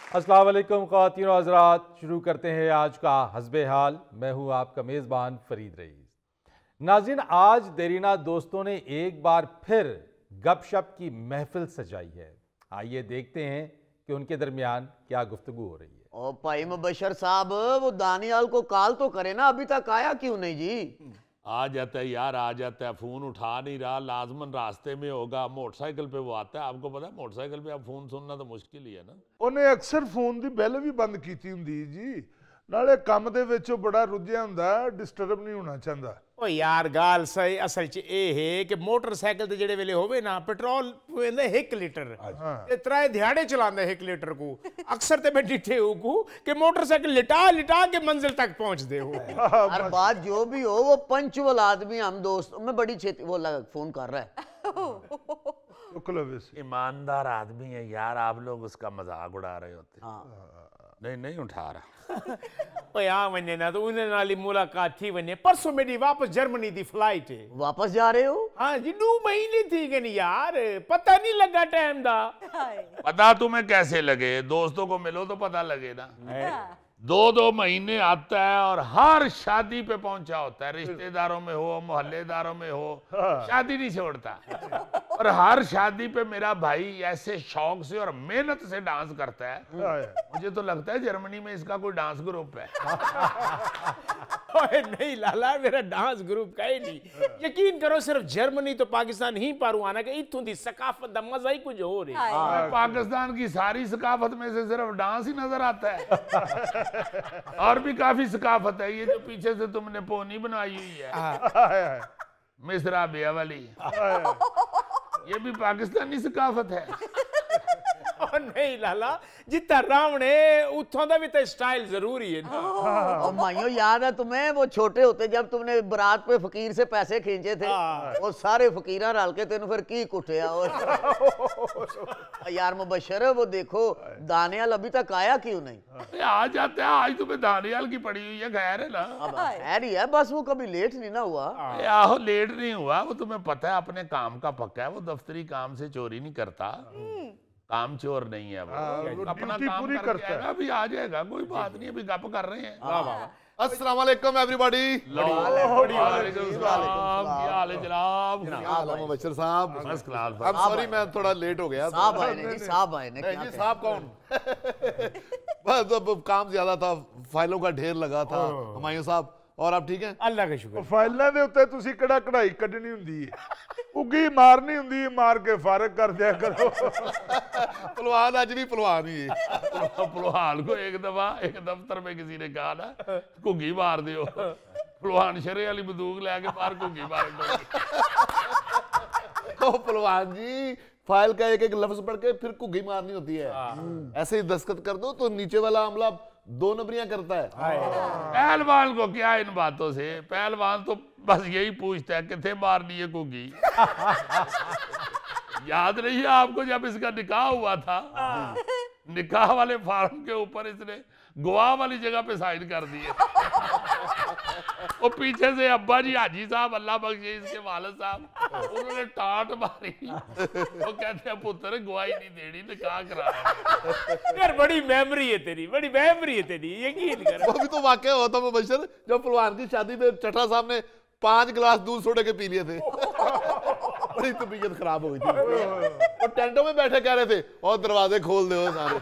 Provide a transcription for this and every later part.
अस्सलाम वालेकुम ख़वातीन और हज़रात, शुरू करते हैं आज का हस्बे हाल। मैं हूँ आपका मेज़बान फ़रीद रईस। नाज़रीन, आज देरीना दोस्तों ने एक बार फिर गपशप की महफिल सजाई है। आइए देखते हैं कि उनके दरमियान क्या गुफ्तगू हो रही है। ओ भाई मुबशर साहब, वो दानियाल को कॉल तो करे ना, अभी तक आया क्यों नहीं जी? आ जाता है यार, आ जाता है। फोन उठा नहीं रहा, लाजमन रास्ते में होगा। मोटरसाइकिल पे वो आता है। आपको पता है मोटरसाइकिल पे आप फोन सुनना तो मुश्किल ही है ना। ਉਹਨੇ ਅਕਸਰ ਫੋਨ ਦੀ ਬੈਲ ਵੀ ਬੰਦ ਕੀਤੀ ਹੁੰਦੀ ਜੀ। ਨਾਲੇ ਕੰਮ ਦੇ ਵਿੱਚ ਉਹ ਬੜਾ ਰੁੱਝਿਆ ਹੁੰਦਾ, ਡਿਸਟਰਬ ਨਹੀਂ ਹੋਣਾ ਚਾਹੁੰਦਾ। ओ यार गाल सही असल च ਇਹ ਹੈ ਕਿ ਮੋਟਰਸਾਈਕਲ ਤੇ ਜਿਹੜੇ ਵੇਲੇ ਹੋਵੇ ਨਾ ਪੈਟਰੋਲ ਪਵੇਂਦਾ 1 ਲੀਟਰ ਤੇ ਤਰਾਏ ਦਿਹਾੜੇ ਚਲਾਉਂਦਾ 1 ਲੀਟਰ को अक्सर ते मैं डिठे हूं को कि मोटरसाइकिल लिटा लिटा के मंजिल तक पहुंचते हो। हर बात जो भी हो, वो पंचुअल आदमी हम दोस्त में बड़ी छेती वो फोन कर रहा है। ਚੁੱਕ ਲਵੇ ਸੀ। ईमानदार आदमी है यार, आप लोग उसका मजाक उड़ा रहे होते। हाँ। नहीं नहीं उठा रहा। ओ यार वने ना तो उन्हें नाली मुलाकात थी वने परसों मेरी वापस जर्मनी दी फ्लाइट है। वापस जा रहे हो? हाँ जी 2 महीने थी कि नहीं यार, पता नहीं लगा टाइम दा। पता तुम्हें कैसे लगे? दोस्तों को मिलो तो पता लगे ना। 2-2 महीने आता है और हर शादी पे पहुंचा होता है। रिश्तेदारों में हो, मोहल्लेदारों में हो, शादी नहीं छोड़ता। और हर शादी पे मेरा भाई ऐसे शौक से और मेहनत से डांस करता है, मुझे तो लगता है जर्मनी में इसका कोई डांस ग्रुप है। ओए नहीं लाला, मेरा डांस ग्रुप का ही नहीं। यकीन करो सिर्फ जर्मनी तो पाकिस्तान ही पारू आना कि इत्थों दी सकाफत दा मजा ही कुछ हो रही है। पाकिस्तान की सारी सकाफत में से सिर्फ डांस ही नजर आता है। और भी काफी सकाफत है। ये जो पीछे से तुमने पोनी बनाई हुई है, मिस्रा बिया वाली, ये भी पाकिस्तानी सकाफत है। और नहीं लाला, जितना रावण उथों दा भी तो स्टाइल जरूरी है ना। और माइयों याद है तुम्हें, वो छोटे होते जब तुमने बारात पे फकीर से पैसे खींचे थे, वो सारे फकीरा रल के तेन फिर की कुटिया। यार मुबशर, वो देखो दानियाल अभी तक आया क्यों नहीं? आ जाता है, आज तुम्हें दानियाल की पड़ी हुई है, खैर है ना। अब खैर ही है, बस वो कभी लेट नहीं ना हुआ। आहो लेट नहीं हुआ, वो तुम्हें पता है अपने काम का पक्का है। वो दफ्तरी काम से चोरी नहीं करता, काम चोर नहीं है वो, अपना काम पूरी करता है। अभी आ जाएगा, कोई बात नहीं, अभी गप कर रहे हैं। अस्सलाम वालेकुम एवरीबॉडी। मुबशर साहब, फर्स्ट क्लास। सॉरी मैं थोड़ा लेट हो गया। साहब आए ने जी, साहब आए ने। नहीं जी, साहब कौन? बस अब काम ज्यादा था, फाइलों का ढेर लगा था। हुमायूं साहब, और आप ठीक हैं? अल्लाह का शुक्र। ਫਾਈਲਾਂ ਦੇ ਉੱਤੇ ਤੁਸੀਂ ਕਿਹੜਾ ਕਢਾਈ ਕੱਢਣੀ ਹੁੰਦੀ ਹੈ, ਉੱਗੀ ਮਾਰਨੀ ਹੁੰਦੀ ਹੈ, ਮਾਰ ਕੇ ਫਾਰਗ ਕਰ ਦਿਆ ਕਰੋ। पहलवान आज भी पहलवान ही है। पहलवान को एक दफ्तर में किसी ने कहा ना, घुग्गी मार दियो। पहलवान शरे वाली बंदूक लेके बाहर घुग्गी मार दो। पहलवान जी, फाइल का एक एक लफ्ज पढ़ के फिर घुग्गी मारनी होती है। ऐसे ही दस्तखत कर दो तो नीचे वाला आमला 2 नंबरियां करता है। पहलवान को क्या इन बातों से? पहलवान तो बस यही पूछता है किथे मारनी है घुग्गी। याद नहीं है आपको, जब इसका निकाह हुआ था, निकाह वाले फार्म के ऊपर इसने गवाह वाली जगह पे साइन कर दिए। वो पीछे से अब्बा जी हाजी साहब, अल्लाह बख्शे इसके वालिद साहब, उन्होंने टाट मारी। वो कहते हैं पुत्र गवाही नहीं देनी, निकाह करा। यार बड़ी मेमोरी है तेरी, बड़ी मेमोरी है तेरी, यकीन कर। वो भी तो वाकया हुआ था मुबशर, जब पहलवान की शादी में चट्टा साहब ने 5 गिलास दूध सोडे के पी लिए थे। बड़ी तबीयत खराब हो गई थी। वो टेंटों में बैठे कह रहे थे और दरवाजे खोल दो सारे।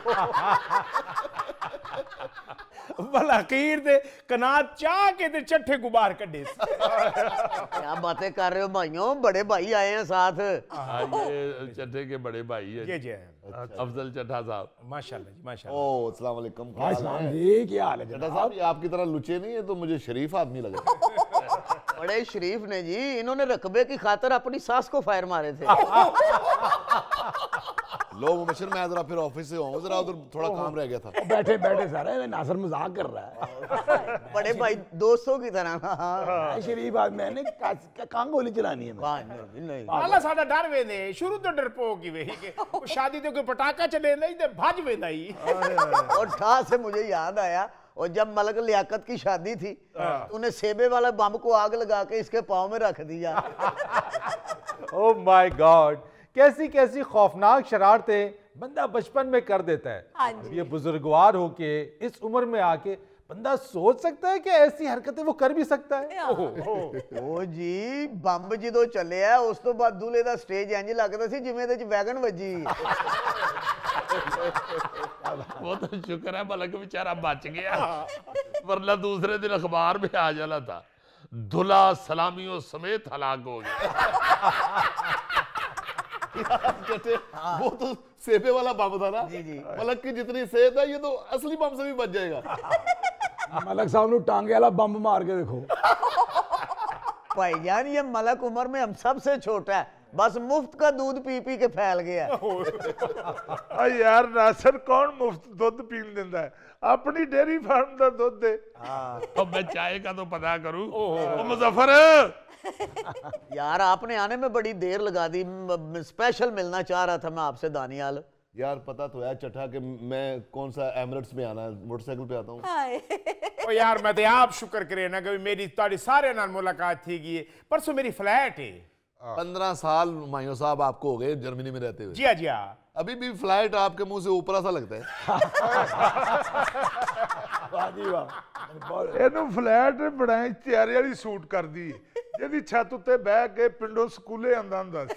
बलाखीर दे कनात चाह के ते चट्ठे गुबार कड्डे। क्या बातें कर रहे हो भाइयों, बड़े भाई आए हैं साथ। ये चट्टे के बड़े भाई है जी अफजल चट्टा साहब। माशाल्लाह जी माशाल्लाह। ओ अस्सलाम वालेकुम। जी क्या हाल है चट्टा साहब, ये आपकी तरह लुचे नहीं है तो मुझे शरीफ आदमी लगे। बड़े शरीफ ने जी, इन्होंने रकबे की खातर अपनी सास को फायर मारे थे। लो मुबशर, मैं जरा फिर ऑफिस से आऊं, जरा उधर थोड़ा काम रह गया था। बैठे बैठे सारे नासर मजाक कर रहा है। बड़े भाई दोस्तों की तरह। शरीफ आदमी मैंने कहाँ गोली चलानी है? नहीं अल्लाह सादा डर वेंदे, शुरू तो डरपोक ही वेही के शादी तो कोई पटाखा चले नहीं ते भज वेंदा ही। और ठा से मुझे याद आया, और जब मलक लियाकत की शादी थी, तूने सेबे वाला बम को आग लगा के इसके पाँव में रख दिया। ओह माय गॉड, कैसी कैसी खौफनाक शरारतें बंदा बचपन में कर देता है। हाँ जी। ये बुजुर्गवार होके इस उम्र में आके बंदा सोच सकता है कि ऐसी हरकतें वो कर भी सकता है। ओ जी ਬੰਬ ਜਦੋਂ ਚੱਲਿਆ ਉਸ ਤੋਂ ਬਾਅਦ ਦੂਲੇ ਦਾ ਸਟੇਜ ਇੰਜ ਲੱਗਦਾ ਸੀ ਜਿਵੇਂ ਇਹਦੇ ਚ ਵੈਗਨ ਵੱਜੀ। वो तो शुक्र है मलक बेचारा बच गया, वरना दूसरे दिन अखबार में आ जाना था, धुला सलामियों समेत हलाक हो गया। कहते वो तो सेबे वाला बम था ना। मलक की जितनी सेहत है ये तो असली बम से भी बच जाएगा। मलक साहब ने टांगे वाला बम मार के देखो। भाईजान ये मलक उम्र में हम सबसे छोटा है, बस मुफ्त का दूध पी पी के फैल गया। आ यार नासर कौन मुफ्त दुध पीन देता है, अपनी डेयरी फार्म का दुध दे। तो मैं चाय का तो पता करूं। ओ मुजफ्फर, यार आपने आने में बड़ी देर लगा दी, स्पेशल मिलना चाह रहा था मैं आपसे दानियाल। यार पता तो है चट्ठा कि मैं कौन सा एमिरेट्स में आना है, मोटरसाइकिल पे आता हूँ। ओ यार मैं तो आप शुक्र करे ना कि मेरी ताड़ी सारे नाल मुलाकात थी गई। परसों मेरी फ्लैट है। 15 साल हुमायूं साहब आपको हो गए जर्मनी में रहते हुए। जी हाँ जी हाँ। अभी भी फ्लाइट आपके मुंह से ऊपर सा लगता है। वाह जी वाह। ਇਹਨੂੰ ਫਲੈਟ ਬੜਾ ਤਿਆਰੀ ਵਾਲੀ ਸੂਟ ਕਰਦੀ, ਜਿਹਦੀ ਛੱਤ ਉੱਤੇ ਬਹਿ ਕੇ ਪਿੰਡੋਂ ਸਕੂਲੇ ਆਂਦਾ ਹੁੰਦਾ ਸੀ।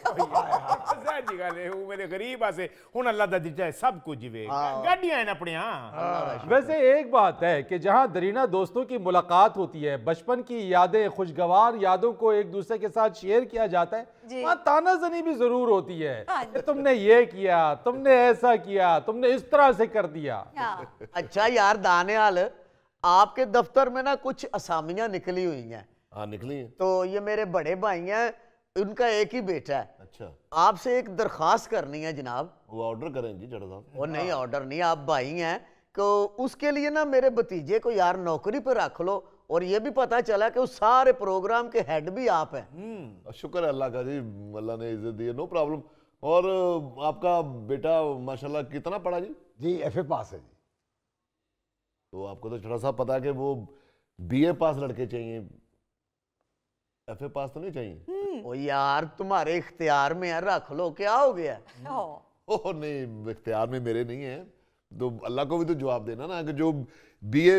सच्ची गल है, वो मेरे गरीब आसे हुन अल्लाह दा दिता है सब कुछ वे गाड़ियां हैं अपने। वैसे एक बात है कि जहां दरीना दोस्तों की मुलाकात होती है, बचपन की यादें, खुशगवार यादों को एक दूसरे के साथ शेयर किया जाता है, वहां तानाजनी भी जरूर होती है कि तुमने ये किया, तुमने ऐसा किया, तुमने इस तरह से कर दिया। अच्छा यार दानियाल, आपके दफ्तर में ना कुछ असामियां निकली हुई हैं। हाँ निकली है। तो ये मेरे बड़े भाई हैं, उनका एक ही बेटा है। अच्छा, आपसे एक दरखास्त करनी है जनाब। वो ऑर्डर करें जी चट्ठा साहब। वो नहीं ऑर्डर नहीं, आप भाई हैं तो उसके लिए ना मेरे भतीजे को यार नौकरी पर रख लो, और ये भी पता चला कि उस सारे प्रोग्राम के हेड भी आप हैं। शुक्र है अल्लाह का जी, अल्लाह ने इज्जत दी है, नो प्रॉब्लम। और आपका बेटा माशाल्लाह कितना पढ़ा जी? जी FA पास है जी। तो आपको तो चट्ठा साहब पता है कि वो BA पास लड़के चाहिए, FA पास तो नहीं चाहिए। ओ यार तुम्हारे इख्तियार में है, रख लो, क्या हो गया? ओह नहीं, इख्तियार में मेरे नहीं है, तो अल्लाह को भी तो जवाब देना ना कि जो BA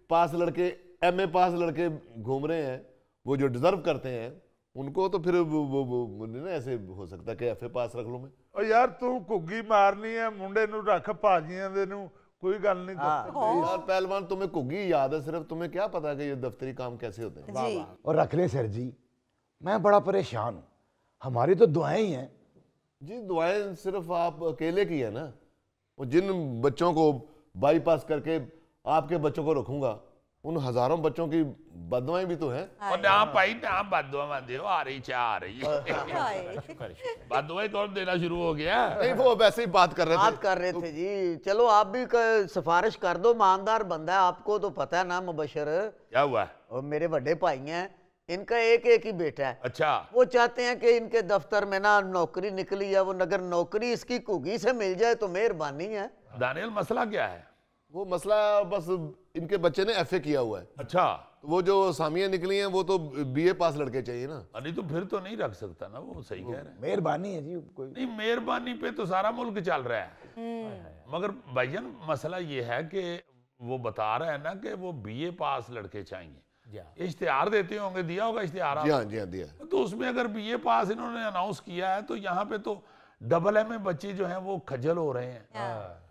पास लड़के MA पास लड़के घूम रहे हैं, वो जो डिजर्व करते हैं उनको तो फिर वो नहीं ना ऐसे हो सकता कि FA पास रख लो मैं। ਓ ਯਾਰ ਤੂੰ ਘੁੱਗੀ ਮਾਰਨੀ ਹੈ, ਮੁੰਡੇ ਨੂੰ ਰੱਖ ਭਾਜੀਆਂ ਦੇ ਨੂੰ, कोई गल नहीं। यार पहलवान तुम्हें घुग्गी याद है सिर्फ, तुम्हें क्या पता कि ये दफ्तरी काम कैसे होते हैं। और रख ले सर जी, मैं बड़ा परेशान हूँ, हमारी तो दुआएं ही हैं। जी दुआएं सिर्फ आप अकेले की है ना, वो जिन बच्चों को बाईपास करके आपके बच्चों को रखूंगा, उन हजारों बच्चों की बददुआएं भी तो हैं। और ना भाई ना बददुआ दो, आ रही चाह आ रही है। बददुआ कौन देना शुरू हो गया? नहीं वो वैसे ही बात कर रहे थे जी। चलो आप भी सिफारिश कर दो, ईमानदार बंदा है, आपको तो पता है ना मुबशर। क्या हुआ? और मेरे बड़े भाई हैं, इनका एक ही बेटा है। अच्छा, वो चाहते हैं कि इनके दफ्तर में ना नौकरी निकली है, वो अगर नौकरी इसकी घुग्गी से मिल जाए तो मेहरबानी है। दानियल मसला क्या है? वो मसला बस इनके बच्चे ने FA किया हुआ है। अच्छा, तो वो जो सामियां निकली हैं वो तो BA पास लड़के चाहिए ना। नहीं तो फिर तो नहीं रख सकता ना, वो सही कह रहे हैं। मेहरबानी है जी, कोई नहीं मेहरबानी पे तो सारा मुल्क चल रहा है। मगर भाईजान मसला ये है कि वो बता रहा है ना कि वो BA पास लड़के चाहिए, इश्तिहार देते होंगे, दिया होगा इश्तिहार? जी हाँ जी हाँ दिया। तो उसमें अगर BA पास इन्होंने अनाउंस किया है तो यहाँ पे तो MA बच्चे जो हैं वो खज्जल हो रहे हैं,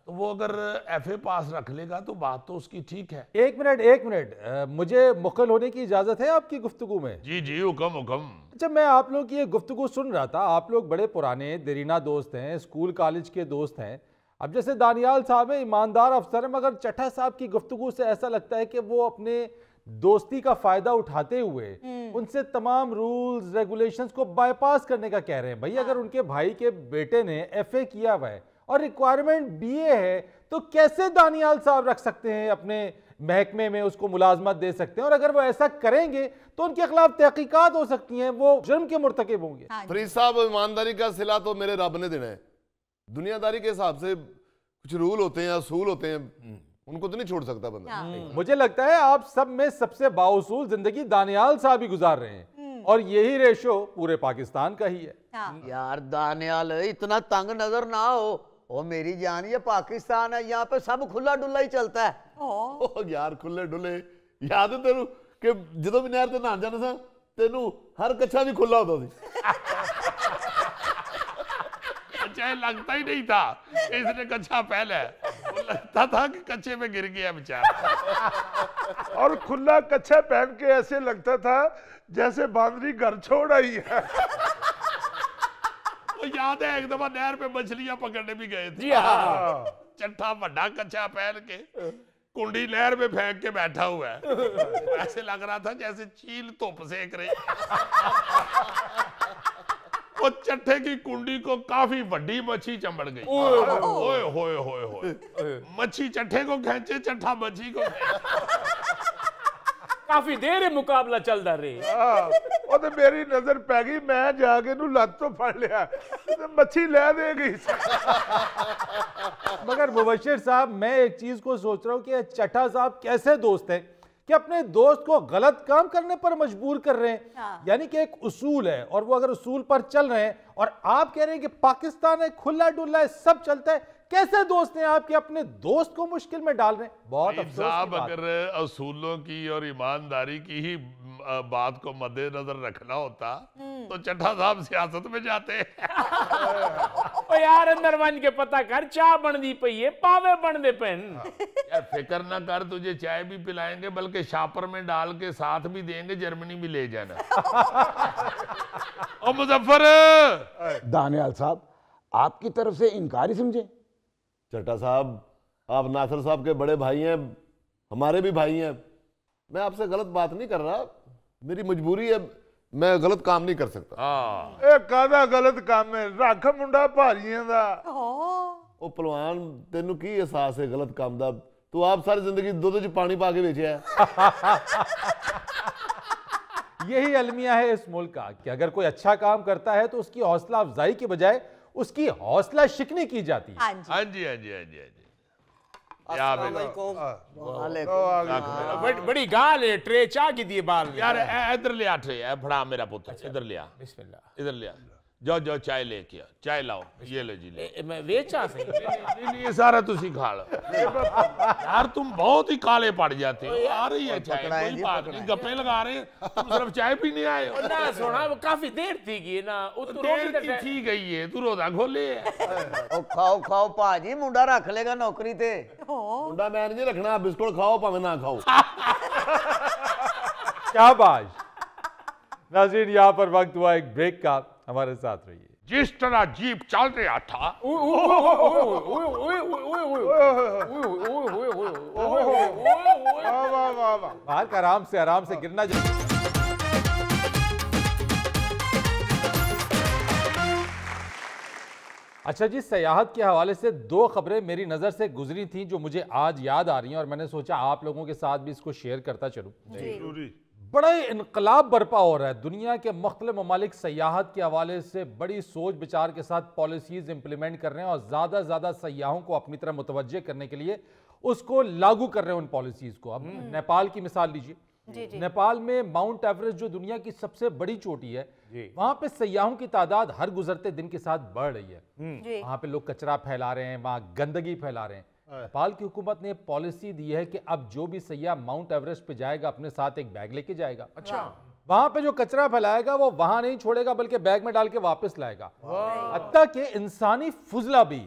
तो वो अगर FA पास रख लेगा तो बात तो उसकी ठीक है। एक मिनट, मुझे मुखल होने की इजाजत है आपकी गुफ्तगू में? जी जी हुक्म हुक्म। अच्छा, मैं आप लोग की ये गुफ्तगू सुन रहा था, आप लोग बड़े पुराने देरीना दोस्त हैं, स्कूल कॉलेज के दोस्त हैं। अब जैसे दानियाल साहब है, ईमानदार अफसर है, मगर चट्ठा साहब की गुफ्तगू से ऐसा लगता है कि वो अपने दोस्ती का फायदा उठाते हुए उनसे तमाम रूल्स रेगुलेशंस को बाईपास करने का कह रहे हैं। भाई अगर उनके भाई के बेटे ने FA किया हुआ है और रिक्वायरमेंट BA है, तो कैसे दानियाल साहब रख सकते हैं अपने महकमे में, उसको मुलाजमत दे सकते हैं? और अगर वो ऐसा करेंगे तो उनके खिलाफ तहकीकात हो सकती हैं, वो जुर्म के मुर्तकिब होंगे। फरीद साहब, ईमानदारी का सिला तो मेरे रब ने देना है। दुनियादारी के हिसाब से कुछ रूल होते हैं, असूल होते हैं, उनको तो नहीं छोड़ सकता बंदा। मुझे लगता है आप सब में सबसे बाउसूल जिंदगी दानियाल साहब ही गुजार रहे हैं, और यही रेशो पूरे पाकिस्तान का ही है। यार दानियाल इतना तंग नजर ना हो, ओ मेरी जान, ये पाकिस्तान है, यहाँ पे सब खुला डुल्ला ही चलता है। ओ यार खुले डुले याद है तेरू कि ਜਦੋਂ भी नहर ते नहान जाना सा तेनू हर कच्छा भी खुला होता सी। कच्चा लगता ही नहीं था इसने कच्चा पहले है। वो लगता था कि कच्चे में गिर गया बेचारा। और खुला कच्छा पहन के ऐसे लगता था जैसे बांदरी घर छोड़ आई है। वो याद है एक दफा नहर पे मछलियां पकड़ने भी गए थे। जी हाँ। चट्टा बड़ा कच्चा पहन के कुंडी नहर में फेंक के बैठा हुआ है। ऐसे लग रहा था जैसे चील धुप सेक रही। वो चट्टे की कुंडी को काफी बड़ी मच्छी चंबड़ गई। ओए होए होए होए। मच्छी चट्टे को खींचे, चट्टा मच्छी को काफी देर है मुकाबला चलता रही। ਉਹ ਤੇ ਮੇਰੀ ਨਜ਼ਰ ਪੈ ਗਈ, ਮੈਂ ਜਾ ਕੇ ਇਹਨੂੰ ਲੱਤ ਤੋਂ ਫੜ ਲਿਆ ਤੇ ਮੱਛੀ ਲੈ ਦੇ ਗਈ। मगर मुबशिर साहब, मैं एक चीज को सोच रहा हूं कि चट्टा साहब कैसे दोस्त हैं कि अपने दोस्त को गलत काम करने पर मजबूर कर रहे हैं। हाँ। यानी कि एक उसूल है और वो अगर उसूल पर चल रहे हैं और आप कह रहे हैं कि पाकिस्तान है, खुला डुल्ला है, सब चलता है, कैसे दोस्त हैं आपके अपने दोस्त को मुश्किल में डाल रहे हैं? बहुत भाई अफसोस साहब, की बात है। अगर असूलों की और ईमानदारी की ही बात को मद्देनजर रखना होता तो चट्टा साहब सियासत में जाते। ओ यार अंदर बन के पता कर, चाह बनदी पई है, पावे बनदे पेन। यार फिक्र ना कर, तुझे चाय भी पिलाएंगे, बल्कि शापर में डाल के साथ भी देंगे, जर्मनी भी ले जाना। ओ मुजफ्फर, दानियाल साहब, आपकी तरफ से इनकार ही समझे। चट्टा साहब, आप नासिर साहब के बड़े भाई हैं, हमारे भी भाई हैं। मैं आपसे गलत बात नहीं कर रहा, मेरी मजबूरी है, मैं गलत काम नहीं कर सकता। हाँ ਇਹ ਕਾਹਦਾ ਗਲਤ ਕੰਮ ਹੈ? ਰੱਖ ਮੁੰਡਾ ਭਾਜੀਆਂ ਦਾ। ਉਹ ਪਹਿਲਵਾਨ, ਤੈਨੂੰ ਕੀ ਅਹਿਸਾਸ ਹੈ ਗਲਤ ਕੰਮ ਦਾ? ਤੂੰ ਆਪ ਸਾਰੀ ਜ਼ਿੰਦਗੀ ਦੁੱਧ 'ਚ ਪਾਣੀ ਪਾ ਕੇ ਵੇਚਿਆ ਹੈ। यही अलमिया है इस मुल्क का कि अगर कोई अच्छा काम करता है तो उसकी हौसला अफजाई की बजाय उसकी हौसला शिकनी की जाती है। हाँ जी। हाँ जी हाँ जी हाँ जी हाँ जी। या बड़ी गाल है, ट्रे चाह की दिए बाल। यार इधर ले आ ट्रे, फड़ा मेरा पुत्र, इधर ले आ, बिस्मिल्लाह। इधर ले आ, जाओ जाओ चाय लेके आ, चाय लाओ, ये लो जी ले। मैं वेचा से नहीं ये सारा तुसी खा लो। यार तुम बहुत ही काले पड़ जाते हो। आ रही है चाय, कोई बात नहीं, गप्पे लगा रहे हैं, तुम सिर्फ चाय पीने आए हो। ना सोना, वो काफी देर थी कि ना देर की थी गई है, तू रोजा खोले है। ओ खाओ खाओ भाजी, मुंडा रख लेगा नौकरी ते। मुंडा मैं नहीं रखना, बिस्कुट खाओ भाਵੇਂ ना खाओ। शाबाश। नाज़रीन, यहाँ पर वक्त हुआ एक ब्रेक का, हमारे साथ रहिए। जिस तरह जीप चल रहा था, मार्क आराम से गिरना चाहिए। अच्छा जी, सयाहत के हवाले से दो खबरें मेरी नज़र से गुजरी थी जो मुझे आज याद आ रही हैं और मैंने सोचा आप लोगों के साथ भी इसको शेयर करता चलूं। बड़ा ही इनकलाब बर्पा हो रहा है, दुनिया के मुख्तलिफ ममालिक सयाहत के हवाले से बड़ी सोच विचार के साथ पॉलिसीज़ इंप्लीमेंट कर रहे हैं और ज़्यादा से ज़्यादा सयाहों को अपनी तरफ मुतवज्जे करने के लिए उसको लागू कर रहे हैं उन पॉलिसीज़ को। अब नेपाल की मिसाल लीजिए। नेपाल में माउंट एवरेस्ट जो दुनिया की सबसे बड़ी चोटी है, वहां पे सयाहों की तादाद हर गुजरते दिन के साथ बढ़ रही है। वहां पे लोग कचरा फैला रहे हैं, वहां गंदगी फैला रहे हैं। नेपाल की हुकूमत ने पॉलिसी दी है कि अब जो भी सयाह माउंट एवरेस्ट पे जाएगा अपने साथ एक बैग लेके जाएगा। अच्छा, वहां पे जो कचरा फैलाएगा वो वहां नहीं छोड़ेगा बल्कि बैग में डाल के वापस लाएगा, हत्ता कि इंसानी फुजला भी।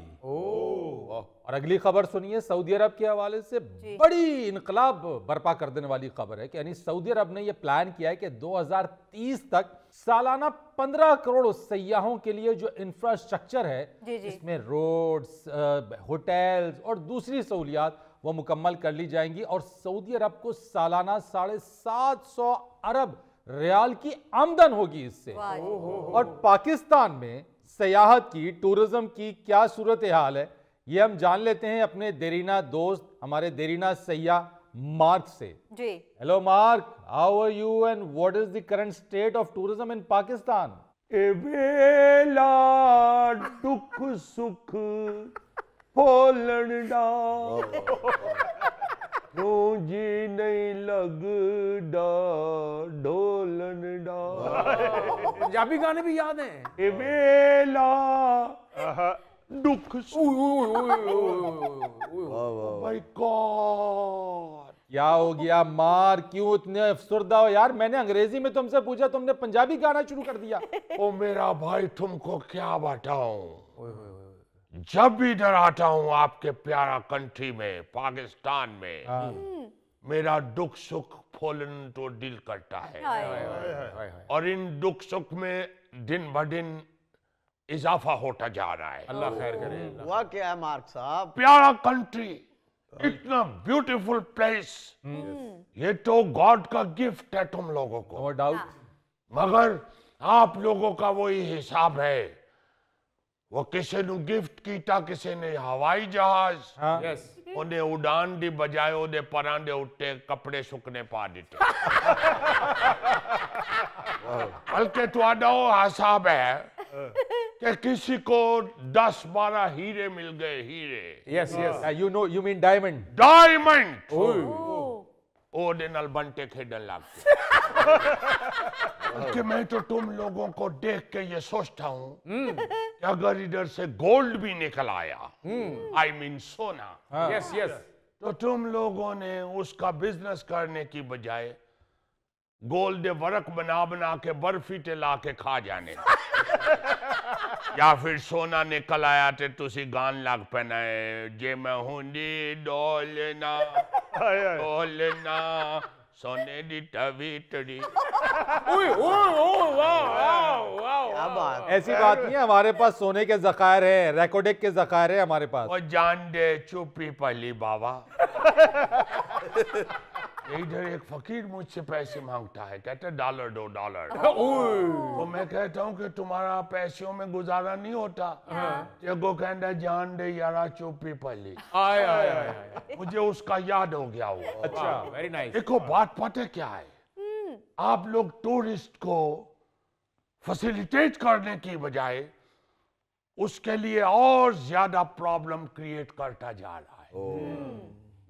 और अगली खबर सुनिए, सऊदी अरब के हवाले से बड़ी इनकलाब बर्पा कर देने वाली खबर है कि यानी सऊदी अरब ने यह प्लान किया है कि 2030 तक सालाना 15 करोड़ सयाहों के लिए जो इंफ्रास्ट्रक्चर है, इसमें रोड्स, होटल्स और दूसरी सहूलियात वो मुकम्मल कर ली जाएंगी और सऊदी अरब को सालाना 750 अरब रियाल की आमदन होगी इससे। और पाकिस्तान में सयाहत की, टूरिज्म की क्या सूरत हाल है, ये हम जान लेते हैं अपने देरीना दोस्त, हमारे देरीना सयाह मार्क से। जी, hello Mark, how are you and what is the current state of tourism in Pakistan? वेला दुख सुख फोलन डा जी नहीं लगदा ढोलन डा। पंजाबी गाने भी याद हैं। वेला दुख माय गॉड। क्या हो गया मार, क्यों इतने अफसरदा हो यार? मैंने अंग्रेजी में तुमसे पूछा, तुमने पंजाबी गाना शुरू कर दिया। ओ मेरा भाई तुमको क्या बताऊं, जब भी इधर आता हूं आपके प्यारा कंट्री में पाकिस्तान में, मेरा दुख सुख फूलन तो दिल करता है, और इन दुख सुख में दिन ब दिन इजाफा होता जा रहा है। अल्लाह खैर करे। हुआ क्या है मार्क साहब? प्यारा कंट्री, इतना ब्यूटीफुल प्लेस, ये तो गॉड का गिफ्ट है तुम लोगों को, नो डाउट। मगर आप लोगों का वही हिसाब है, वो किसी ने गिफ्ट कीता, किसी ने हवाई जहाज, यस उन्हें उड़ान दी बजाय उन्हें परां दे उत्ते कपड़े सुकने पा दिते। बल्कि तुहाडा वो हिसाब है कि किसी को 10-12 हीरे मिल गए, हीरे, yes yes you know, you mean diamond. Diamond, ओदे नाल बंटे खेडन लग गए। कि मैं तो तुम लोगों को देख के ये सोचता हूँ कि अगर इधर से गोल्ड भी निकल आया, आई मीन सोना, यस यस, तो तुम लोगों ने उसका बिजनेस करने की बजाय गोल्ड दे वर्क बना बना के बर्फी ते ला के खा जाने, या फिर सोना निकल आया ते तुसी गान लग पैना है, जे मैं हुंदी डोलना डोलना सोने दी टवीटड़ी। क्या बात? ऐसी बात नहीं है, हमारे पास सोने के जखायर है, रेकोडेक के जखायर है हमारे पास। और जान दे चुप्पी पहली बाबा। इधर एक फकीर मुझसे पैसे मांगता है, कहते $1 दो $1। तो मैं कहता हूँ कि तुम्हारा पैसों में गुजारा नहीं होता, वो कहता जान दे यारा चुप्पी पहली। मुझे उसका याद हो गया वो। अच्छा, वेरी नाइस। देखो बात पता क्या है, आप लोग टूरिस्ट को फैसिलिटेट करने की बजाय उसके लिए और ज्यादा प्रॉब्लम क्रिएट करता जा रहा है,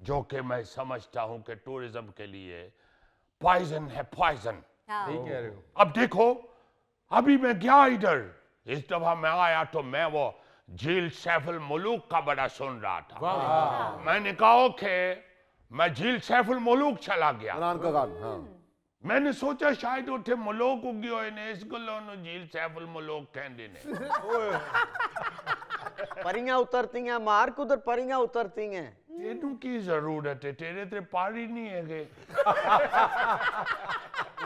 जो कि मैं समझता हूं कि टूरिज्म के लिए पॉइजन है, पॉइजन। ठीक कह रहे हो। अब देखो, अभी मैं गया इधर, इस दफा मैं आया तो मैं वो झील सैफुल मुलूक का बड़ा सुन रहा था। मैंने कहा कि मैं झील सैफुल मुलूक चला गया। इमरान का गान, हाँ। मैंने सोचा शायद उठे मलोक उगी होए ने, इस गलों नु झील सैफुल मलोक कहंदे ने। परियां उतरती हैं मार्क, उधर परियां उतरती हैं। तेनू की जरूरत है, तेरे ते पारी नहीं है गे।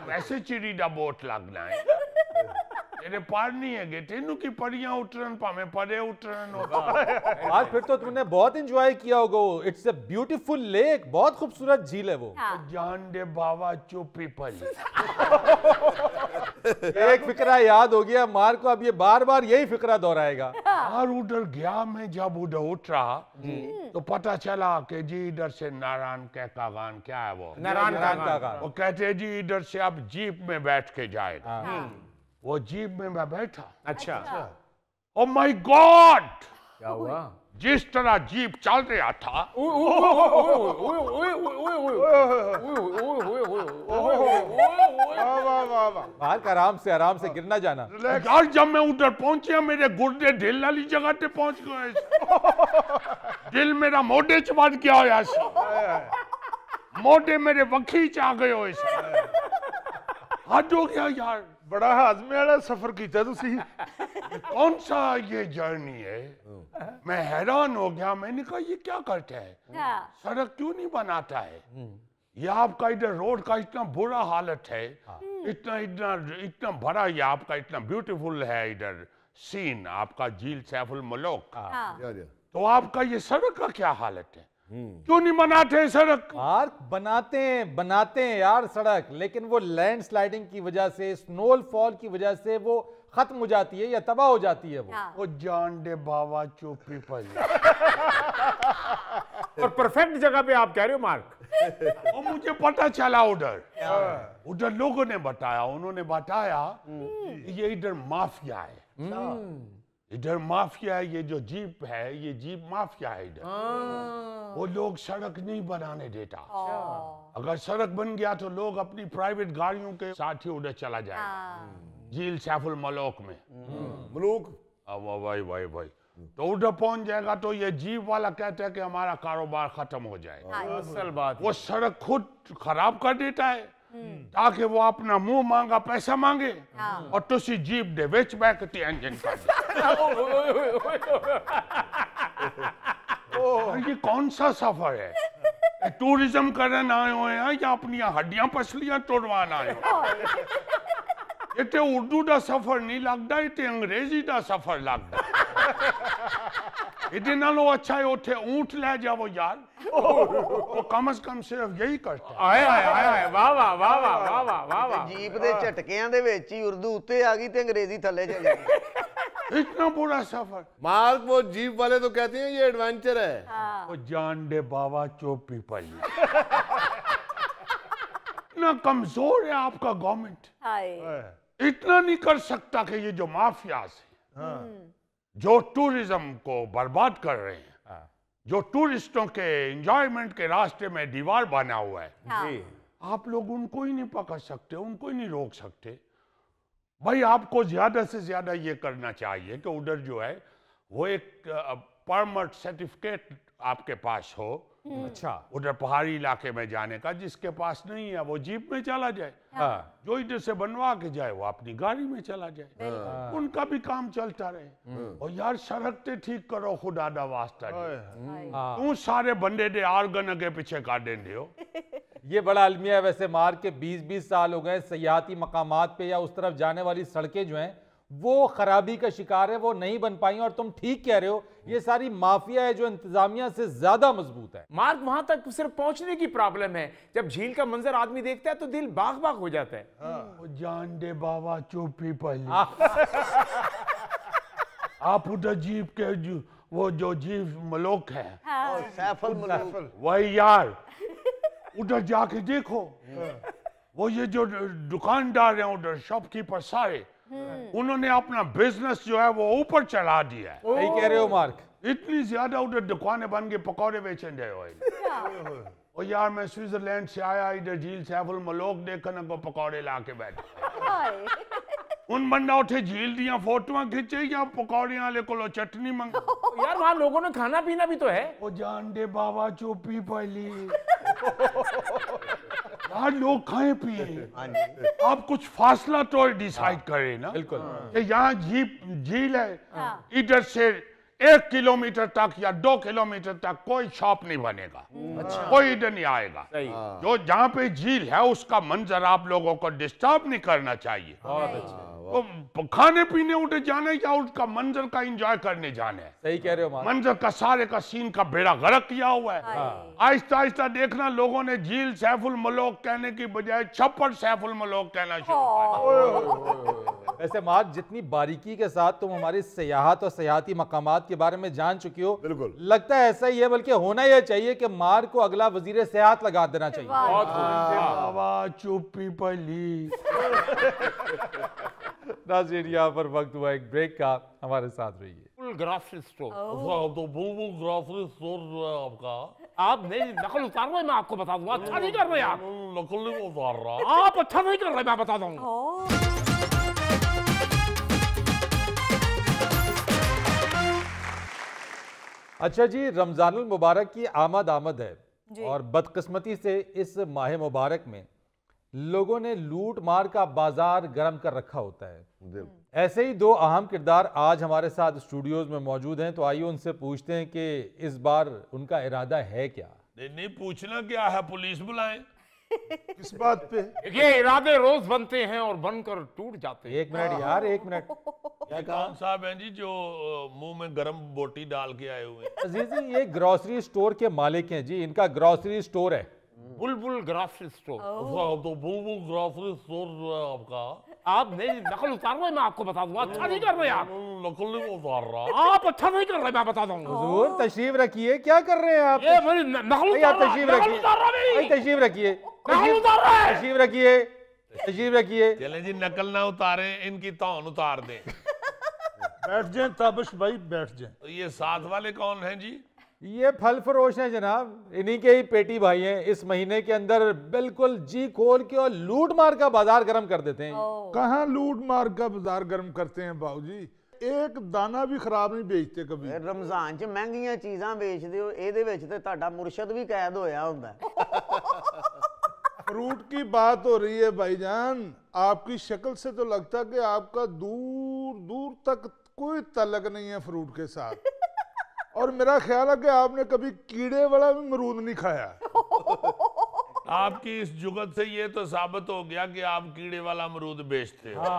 वैसे चिड़ी दा बोट लगना है, तेरे पार नहीं है गे, तेनू की परियां उतरन भाਵੇਂ परे उतरन होगा। आज फिर तो तुमने बहुत एंजॉय किया होगा। इट्स अ ब्यूटीफुल लेक, बहुत खूबसूरत झील है वो। जान दे बाबा चुप्पी पली। एक फिक्रा याद हो गया मार को, अब ये बार बार यही फिक्रा दोहराएगा। और उधर गया मैं, जब उधर उतरा तो पता चला कि जी इधर से नारायण का गान, क्या है वो, नारायण का गान। वो कहते हैं जी इधर से आप जीप में बैठ के जाएगा। वो जीप में मैं बैठा। अच्छा, ओ माय गॉड, क्या हुआ? जिस तरह जीप चल रहा था, मार्क आराम से गिरना जाना। यार जब मैं उधर पहुंचा मेरे गुर्दे दिल वाली जगह पे पहुंच गए। दिल मेरा मोढे च वड़ गया होया सी, मोढे मेरे वखी च आ गए होए सी। हद हो गया यार, बड़ा हाजमे वाला सफर किया तुसी। कौन सा ये जर्नी है, मैं हैरान हो गया। मैंने कहा ये क्या करता है, सड़क क्यों नहीं बनाता है, ये आपका इधर रोड का इतना बुरा हालत है, इतना इतना इतना बड़ा, ये आपका इतना ब्यूटीफुल है इधर सीन, आपका झील सैफुल मलोक, तो आपका ये सड़क का क्या हालत है, क्यों नहीं बनाते सड़क? मार्क बनाते हैं यार सड़क, लेकिन वो लैंड स्लाइडिंग की वजह से, स्नोफॉल की वजह से वो खत्म हो जाती है या तबाह हो जाती है वो। जान दे बाबा चुप्पी पल। और परफेक्ट जगह पे आप कह रहे हो मार्क। और मुझे पता चला उधर लोगों ने बताया, उन्होंने बताया ये इधर माफिया है, इधर माफिया है, ये जो जीप है ये जीप माफिया है इधर। वो लोग सड़क नहीं बनाने देता, अगर सड़क बन गया तो लोग अपनी प्राइवेट गाड़ियों के साथ ही उधर चला जाएगा झील सैफुल मलोक में। मलूक भाई भाई भाई तो उधर पहुंच जाएगा तो ये जीप वाला कहता है कि हमारा कारोबार खत्म हो जाएगा। असल बात वो सड़क खुद खराब कर देता है ताकि वो अपना मुंह मांगा पैसा मांगे और तुसी जीप दे विच बैक ते इंजन कर दे। ये कौन सा सफर है? टूरिज्म करने आए हुए हैं या अपनी हड्डियां पसलियां तोड़वान आए हो? इतने उर्दू का सफर नहीं लगता, इतने अंग्रेजी का सफर लगता। इतने नालों अच्छा है उठे ऊंट ले जाओ यार, वो कम से कम सिर्फ यही करता है। आए आए आए आए वाह वाह वाह वाह वाह वाह वाह वाह। जीप दे झटकियां दे विच ही उर्दू उत्ते आ गई ते अंग्रेजी थल्ले चली गई। इतना बुरा सफर। मार्क, वो जीप वाले तो कहते हैं ये एडवेंचर है। वो जान दे बाबा चोपी पली। इतना कमजोर है आपका गवर्नमेंट, इतना नहीं कर सकता कि ये जो माफियाज है जो टूरिज्म को बर्बाद कर रहे हैं, जो टूरिस्टों के एंजॉयमेंट के रास्ते में दीवार बना हुआ है, आप लोग उनको ही नहीं पकड़ सकते, उनको ही नहीं रोक सकते। भाई आपको ज्यादा से ज्यादा ये करना चाहिए कि उधर जो है वो एक परमिट सर्टिफिकेट आपके पास हो। अच्छा, उधर पहाड़ी इलाके में जाने का, जिसके पास नहीं है वो जीप में चला जाए, जो इधर से बनवा के जाए वो अपनी गाड़ी में चला जाए, उनका भी काम चलता रहे। और यार सड़क ते ठीक करो खुदा दा वास्ता, तू सारे बंदे दे आर्गन के पीछे काट देंगे हो। ये बड़ा अलमिया है वैसे मार के 20-20 साल हो गए, सयाहती मकामात पे या उस तरफ जाने वाली सड़कें जो हैं वो खराबी का शिकार है, वो नहीं बन पाई। और तुम ठीक कह रहे हो, ये सारी माफिया है जो इंतजामिया से ज्यादा मजबूत है। मार्ग वहां तक सिर्फ पहुंचने की प्रॉब्लम है। जब झील का मंजर आदमी देखता है तो दिल बाग बाग हो जाता है। वो जान दे बाबा चुप्पी पहले। आप उधर जीप के वो जो जीप मलोक है, सैफल मलूक, वही यार उधर जाके देखो, वो ये जो दुकानदार हैं उधर शॉपकीपर सारे, उन्होंने अपना बिजनेस जो है वो ऊपर चला दिया है। सही कह रहे हो मार्क, इतनी ज्यादा उधर दुकानें बन के पकौड़े बेचने गए हो। और यार मैं स्विट्जरलैंड से आया, इधर झील सैफुल मलोक देखने को पकौड़े ला के बैठे। उन बंदा उठे झील दिया फोटो खींचे या पकौड़े वाले को चटनी मंगा। यार वहां लोगों ने खाना पीना भी तो है। वो जान दे बाबा चुप्पी पहली। यार लोग खाए पिए, आप कुछ फासला तो डिसाइड करें ना। बिल्कुल, कि यहाँ झील है, इधर से 1 किलोमीटर तक या 2 किलोमीटर तक कोई शॉप नहीं बनेगा, कोई इधर नहीं आएगा। जो जहाँ पे झील है उसका मंजर आप लोगों को डिस्टर्ब नहीं करना चाहिए। तो खाने पीने उधर जाने या उसका मंजर का एंजॉय करने जाने है। सही कह रहे हो मार्क। मंजर का सारे का सीन का बेड़ा गर्क किया हुआ है। आहिस्ता आहिस्ता देखना लोगों ने झील सैफुल मलोक कहने की बजाय छप्पर सैफुल मलोक कहना शुरू कर। वैसे मार्क, जितनी बारीकी के साथ तुम हमारी सियाहत और सियाहती मकामात के बारे में जान चुकी हो, बिल्कुल लगता है ऐसा ही है, बल्कि होना यह चाहिए कि मार्क को अगला वजीर सियाहत लगा देना चाहिए। बाबा चुप्पी पली। नाज़रीन, यहाँ पर वक्त हुआ एक ब्रेक का, हमारे साथ रहिए। ग्रॉसरी स्टोर, तो बुलबुल ग्रॉसरी स्टोर जो है आपका, आप नहीं नकल उतार रहे, मैं आपको बता दूंगा। अच्छा नहीं कर रहे आप, नकल नहीं उतार रहा। आप अच्छा नहीं कर रहे, मैं बता दूंगा। अच्छा जी, रमजानुल मुबारक की आमद है और बदकिस्मती से इस माह मुबारक में लोगों ने लूट मार का बाजार गर्म कर रखा होता है। ऐसे ही दो अहम किरदार आज हमारे साथ स्टूडियोज में मौजूद हैं, तो आइए उनसे पूछते हैं कि इस बार उनका इरादा है क्या। नहीं पूछना क्या है, पुलिस बुलाएं। किस बात पे? ये इरादे रोज बनते हैं और बनकर टूट जाते हैं। एक मिनट यार, एक मिनट। ये कौन साहब हैं जी जो मुंह में गरम बोटी डाल के आए हुए हैं? अजीज जी, ये ग्रोसरी स्टोर के मालिक हैं जी, इनका ग्रोसरी स्टोर है। बुलबुल ग्रॉसरी स्टोर। तो बुलबुल ग्रॉसरी स्टोर जो है आपका, आप नहीं नकल उतार रहे, मैं आपको बता दूंगा। अच्छा नहीं कर रहे आप, नकल नहीं उतार रहा। आप अच्छा नहीं कर रहे, मैं बता दूंगा। हुजूर तशरीफ रखिए, क्या कर रहे हैं आप? ये मेरी नकल उतार रहा, तशरीफ नकल रखिए, उतार रहा नहीं। तशरीफ रखिए, नकल उतार रहा है। तशरीफ रखिए, तशरीफ रखिए। चले जी, नकल ना उतारे, इनकी तौन उतार दें। बैठ जाए ताबिश भाई, बैठ जाए। तो ये साथ वाले कौन हैं जी? ये फल फरोश हैं जनाब, इन्हीं के ही पेटी भाई हैं। इस महीने के अंदर बिल्कुल जी खोल के और लूट मार का बाजार गर्म कर देते हैं। कहाँ लूट मार का बाजार गर्म करते हैं बाबूजी? एक दाना भी खराब नहीं बेचते कभी। रमजान च महंगियां चीज़ां बेचदे हो, ਇਹਦੇ ਵਿੱਚ ਤੇ ਤੁਹਾਡਾ ਮੁਰਸ਼ਦ ਵੀ ਕੈਦ ਹੋਇਆ ਹੁੰਦਾ। फ्रूट की बात हो रही है भाईजान, आपकी शक्ल से तो लगता है कि आपका दूर दूर तक कोई तल्लक नहीं है फ्रूट के साथ। और मेरा ख्याल है कि आपने कभी कीड़े वाला भी अमरूद नहीं खाया। आपकी इस जुगत से ये तो साबित हो गया कि आप कीड़े वाला अमरूद बेचते हो।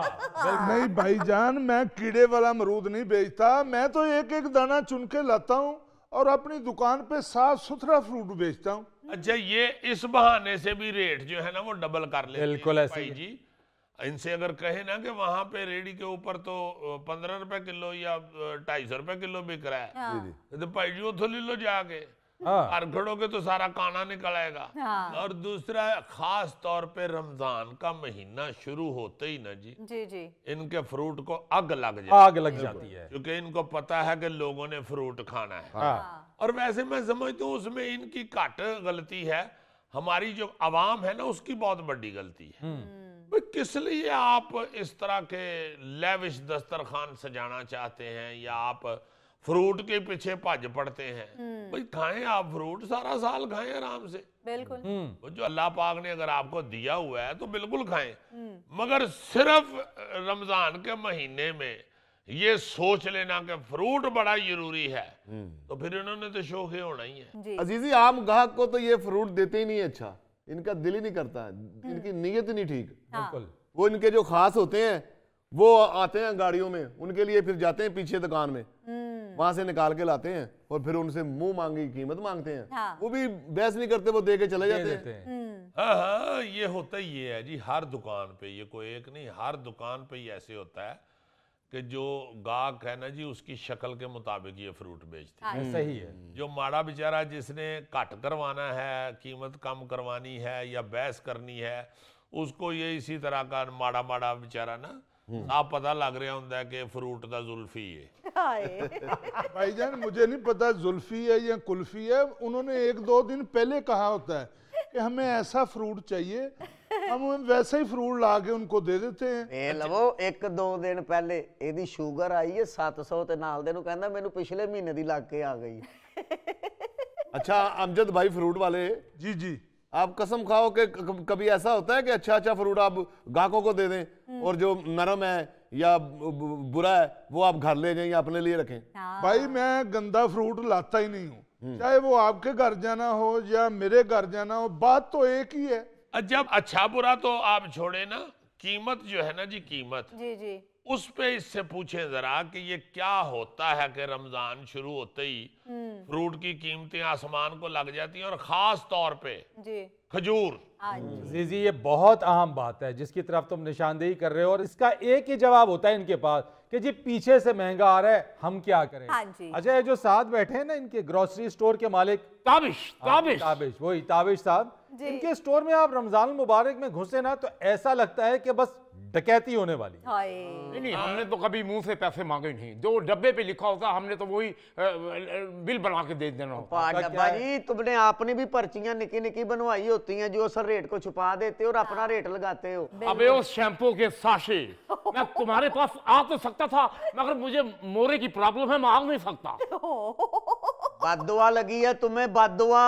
नहीं भाईजान, मैं कीड़े वाला अमरूद नहीं बेचता, मैं तो एक एक दाना चुन के लाता हूँ और अपनी दुकान पे साफ सुथरा फ्रूट बेचता हूँ। अच्छा, ये इस बहाने से भी रेट जो है ना वो डबल कर लेते हैं। बिल्कुल ऐसे भाई जी, इनसे अगर कहे ना कि वहां पे रेडी के ऊपर तो 15 रुपए किलो या 250 रुपए किलो बिक रहा है, तो भाई जी उतो ले लो जाके, घर खड़ोगे तो सारा काना निकल आएगा। और दूसरा, खास तौर पे रमजान का महीना शुरू होते ही ना जी जी इनके फ्रूट को आग लग जाती है, क्योंकि इनको पता है कि लोगों ने फ्रूट खाना है। और वैसे मैं समझता हूँ उसमें इनकी घट गलती है, हमारी जो आवाम है ना उसकी बहुत बड़ी गलती है। भाई किस लिए आप इस तरह के लेविश दस्तरखान सजाना चाहते हैं, या आप फ्रूट के पीछे भज पड़ते हैं? भाई खाएं आप फ्रूट, सारा साल खाएं आराम से। बिल्कुल। वो जो अल्लाह पाक ने अगर आपको दिया हुआ है तो बिल्कुल खाएं, मगर सिर्फ रमजान के महीने में ये सोच लेना कि फ्रूट बड़ा जरूरी है, तो फिर इन्होंने तो शौक़ होना ही है। अजीजी, आम ग्राहक को तो ये फ्रूट देते ही नहीं। अच्छा, इनका दिल ही नहीं करता, इनकी नीयत ही नहीं ठीक। बिल्कुल। वो इनके जो खास होते हैं वो आते हैं गाड़ियों में, उनके लिए फिर जाते हैं पीछे दुकान में, वहां से निकाल के लाते हैं और फिर उनसे मुंह मांगी कीमत मांगते हैं। वो भी बहस नहीं करते, वो दे के चले जाते हैं। हाँ, ये होता ही है जी, हर दुकान पे, ये कोई एक नहीं, हर दुकान पे ही ऐसे होता है कि जो गाहक है ना जी उसकी शक्ल के मुताबिक ये फ्रूट बेचते हैं। सही है। जो माड़ा बेचारा जिसने घट करवाना है, कीमत कम करवानी है या बहस करनी है, उसको ये इसी तरह का माड़ा माड़ा बेचारा ना आप पता लग रहा होता है कि फ्रूट दा जुल्फी है। भाईजान मुझे नहीं पता जुल्फी है या कुल्फी है, उन्होंने 1-2 दिन पहले कहा होता है कि हमें ऐसा फ्रूट चाहिए, हम वैसे ही फ्रूट ला के उनको दे देते हैं। लवो 1-2 दिन पहले ਇਹਦੀ ਸ਼ੂਗਰ ਆਈ ਹੈ 700 ਤੇ ਨਾਲ ਦੇ ਨੂੰ ਕਹਿੰਦਾ ਮੈਨੂੰ ਪਿਛਲੇ ਮਹੀਨੇ ਦੀ ਲੱਗ ਕੇ ਆ गई। अच्छा अमजद भाई, फ्रूट वाले जी जी, आप कसम खाओ कि कभी ऐसा होता है कि अच्छा फ्रूट आप ग्राहकों को दे दें और जो नरम है या बुरा है वो आप घर ले जाएं या अपने लिए रखें? भाई मैं गंदा फ्रूट लाता ही नहीं हूँ, चाहे वो आपके घर जाना हो या मेरे घर जाना हो, बात तो एक ही है। जब अच्छा बुरा तो आप छोड़े ना, कीमत जो है ना जी, कीमत जी उस पे इससे पूछे जरा कि ये क्या होता है कि रमजान शुरू होते ही फ्रूट की कीमतें आसमान को लग जाती हैं, और खास तौर पे खजूर। जी, ये बहुत अहम बात है जिसकी तरफ तुम निशानदेही कर रहे हो, और इसका एक ही जवाब होता है इनके पास कि जी पीछे से महंगा आ रहा है, हम क्या करें। अच्छा, ये जो साथ बैठे हैं ना इनके ग्रोसरी स्टोर के मालिक ताबिश, वही ताबिश साहब, इनके स्टोर में आप रमजान मुबारक में घुसे ना तो ऐसा लगता है कि बस डकैती होने वाली। नहीं, हमने तो कभी मुंह से पैसे मांगे नहीं, जो डब्बे पे लिखा होता हमने तो वही बिल बना के दे देना होता। डब्बा जी, तुमने आपने भी पर्चियां निकी निकी बनवाई होती हैं जो असल रेट को छुपा देते हो और अपना रेट लगाते हो। अबे उस शैम्पू के साशे, मैं तुम्हारे पास आ तो सकता था मगर मुझे मोरे की प्रॉब्लम है, मैं आ नहीं सकता। बददुआ लगी है तुम्हें, बददुआ।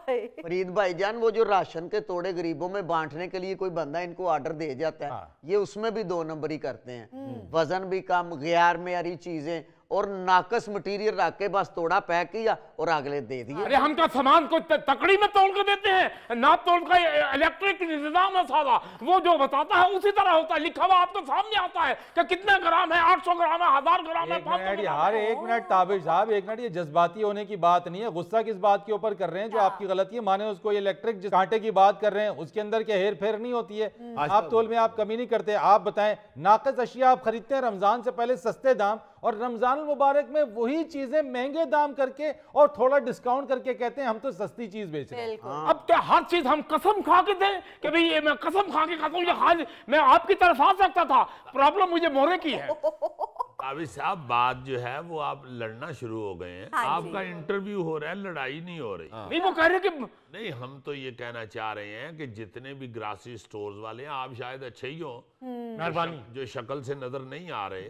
फरीद भाईजान, वो जो राशन के तोड़े गरीबों में बांटने के लिए कोई बंदा इनको ऑर्डर दे जाता है, ये उसमें भी 2 नंबरी करते हैं, वजन भी कम, गैर मेयारी चीजें और नाकस मटेरियल रख के बस तोड़ा पैक किया और अगले दे दिए। अरे हम क्या सामान को तकड़ी में तोड़ के देते हैं? ना तोड़ का इलेक्ट्रिक निजाम है सारा, वो जो बताता है उसी तरह होता है, लिखा हुआ आपके सामने आता है कि कितना ग्राम है, 800 ग्राम है, 1000 ग्राम है, 500 ग्राम। यार एक मिनट ताबिश साहब, एक मिनट, ये जज्बाती होने की बात नहीं है, गुस्सा किस बात के ऊपर कर रहे हैं? जो आपकी गलती है माने उसको, ये इलेक्ट्रिक कांटे की बात कर रहे हैं, उसके अंदर क्या हेर फेर नहीं होती है? आप तोल में आप कमी नहीं करते? आप बताएं, नाकस अशिया आप खरीदते हैं रमजान से पहले सस्ते दाम, और रमजान मुबारक में वही चीजें महंगे दाम करके और थोड़ा डिस्काउंट करके कहते हैं हम तो सस्ती चीज बेच रहे हैं। अब क्या हर चीज हम कसम खा के दें कि भाई ये मैं कसम खा के खाता हूं, ये मैं आपकी तरफ आ सकता था, प्रॉब्लम मुझे मोरे की है। अभी साहब बात जो है वो आप लड़ना शुरू हो गए हैं। हाँ आपका इंटरव्यू हो रहा है, लड़ाई नहीं हो रही। नहीं वो कह रहे कि नहीं, हम तो ये कहना चाह रहे हैं कि जितने भी ग्रासरी स्टोर्स वाले हैं, आप शायद अच्छे ही हो, मेहरबानी, जो शक्ल से नजर नहीं आ रहे,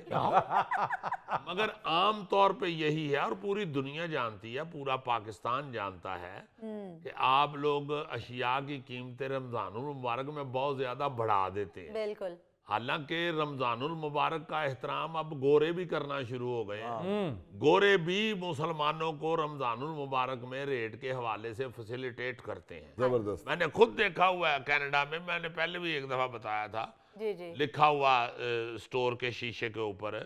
मगर आम तौर पे यही है और पूरी दुनिया जानती है, पूरा पाकिस्तान जानता है कि आप लोग अशिया की कीमतें रमजानुल मुबारक में बहुत ज्यादा बढ़ा देते हैं। बिल्कुल। हालांकि रमजानुल मुबारक का एहतराम अब गोरे भी करना शुरू हो गए हैं। गोरे भी मुसलमानों को रमजानुल मुबारक में रेट के हवाले से फैसिलिटेट करते हैं। जबरदस्त। मैंने खुद देखा हुआ है कनाडा में, मैंने पहले भी एक दफा बताया था, जी जी। लिखा हुआ स्टोर के शीशे के ऊपर